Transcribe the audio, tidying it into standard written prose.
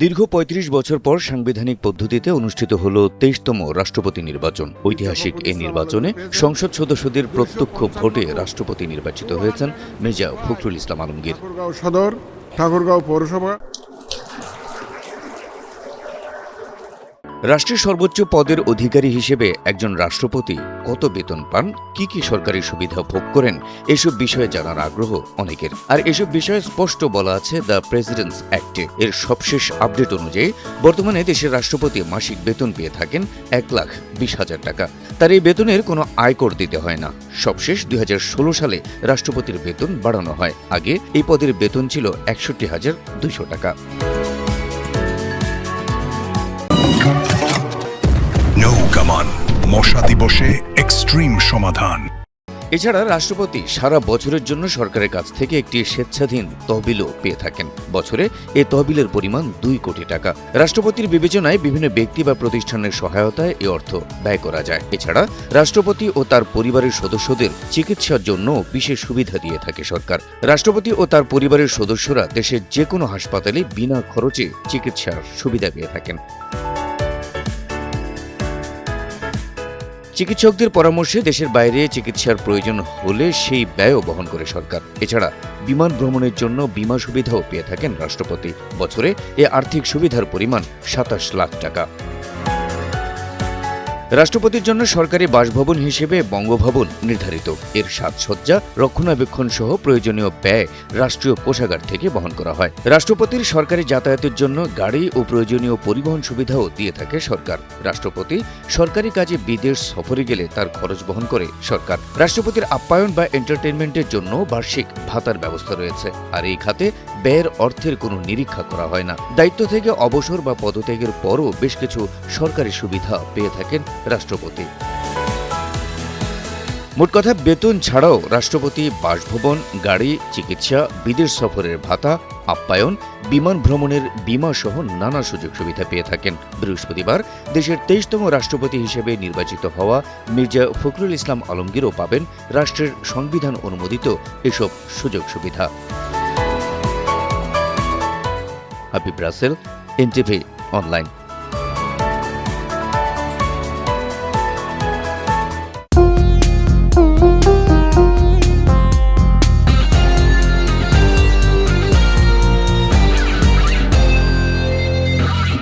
দীর্ঘ ৩৫ বছর পর সাংবিধানিক পদ্ধতিতে অনুষ্ঠিত হল ২৩তম রাষ্ট্রপতি নির্বাচন। ঐতিহাসিক এই নির্বাচনে সংসদ সদস্যদের প্রত্যক্ষ ভোটে রাষ্ট্রপতি নির্বাচিত হয়েছেন মির্জা ফখরুল ইসলাম আলমগীর। ঠাকুরগাঁও সদর, ঠাকুরগাঁও পৌরসভা। রাষ্ট্রের সর্বোচ্চ পদের অধিকারী হিসেবে একজন রাষ্ট্রপতি কত বেতন পান, কি কি সরকারি সুবিধা ভোগ করেন, এসব বিষয়ে জানার আগ্রহ অনেকের। আর এসব বিষয়ে স্পষ্ট বলা আছে দ্য প্রেসিডেন্টস অ্যাক্টে। এর সবশেষ আপডেট অনুযায়ী বর্তমানে দেশের রাষ্ট্রপতি মাসিক বেতন পেয়ে থাকেন ১,২০,০০০ টাকা। তার এই বেতনের কোনো আয়কর দিতে হয় না। সবশেষ ২০১৬ সালে রাষ্ট্রপতির বেতন বাড়ানো হয়। আগে এই পদের বেতন ছিল ৬১,২০০ টাকা। নৌকামান মশা দিবসে এক্সট্রিম সমাধান। এছাড়া রাষ্ট্রপতি সারা বছরের জন্য সরকারের কাছ থেকে একটি স্বেচ্ছাধীন তহবিলও পেয়ে থাকেন। বছরে এ তহবিলের পরিমাণ ২ কোটি টাকা। রাষ্ট্রপতির বিবেচনায় বিভিন্ন ব্যক্তি বা প্রতিষ্ঠানের সহায়তায় এ অর্থ ব্যয় করা যায়। এছাড়া রাষ্ট্রপতি ও তার পরিবারের সদস্যদের চিকিৎসার জন্য বিশেষ সুবিধা দিয়ে থাকে সরকার। রাষ্ট্রপতি ও তার পরিবারের সদস্যরা দেশের যে কোনো হাসপাতালে বিনা খরচে চিকিৎসার সুবিধা পেয়ে থাকেন। চিকিৎসকদের পরামর্শে দেশের বাইরে চিকিৎসার প্রয়োজন হলে সেই ব্যয়ও বহন করে সরকার। এছাড়া বিমান ভ্রমণের জন্য বিমা সুবিধাও পেয়ে থাকেন রাষ্ট্রপতি। বছরে এ আর্থিক সুবিধার পরিমাণ ২৭ লাখ টাকা। রাষ্ট্রপতির জন্য সরকারি বাসভবন হিসেবে বঙ্গভবন নির্ধারিত। এর সাজসজ্জা, রক্ষণাবেক্ষণ সহ প্রয়োজনীয় ব্যয় রাষ্ট্রীয় কোষাগার থেকে বহন করা হয়। রাষ্ট্রপতির সরকারি যাতায়াতের জন্য গাড়ি ও প্রয়োজনীয় পরিবহন সুবিধাও দিয়ে থাকে সরকার। রাষ্ট্রপতি সরকারি কাজে বিদেশ সফরে গেলে তার খরচ বহন করে সরকার। রাষ্ট্রপতির আপ্যায়ন বা এন্টারটেইনমেন্টের জন্য বার্ষিক ভাতার ব্যবস্থা রয়েছে। আর এই খাতে ব্যয়ের অর্থের কোনো নিরীক্ষা করা হয় না। দায়িত্ব থেকে অবসর বা পদত্যাগের পরও বেশ কিছু সরকারি সুবিধা পেয়ে থাকেন রাষ্ট্রপতি। মোট কথা, বেতন ছাড়াও রাষ্ট্রপতি বাসভবন, গাড়ি, চিকিৎসা, বিদেশ সফরের ভাতা, আপ্যায়ন, বিমান ভ্রমণের বিমা সহ নানা সুযোগ সুবিধা পেয়ে থাকেন। বৃহস্পতিবার দেশের ২৩তম রাষ্ট্রপতি হিসেবে নির্বাচিত হওয়া মির্জা ফখরুল ইসলাম আলমগীরও পাবেন রাষ্ট্রের সংবিধান অনুমোদিত এসব সুযোগ সুবিধা। Habib Rasel, NTV online.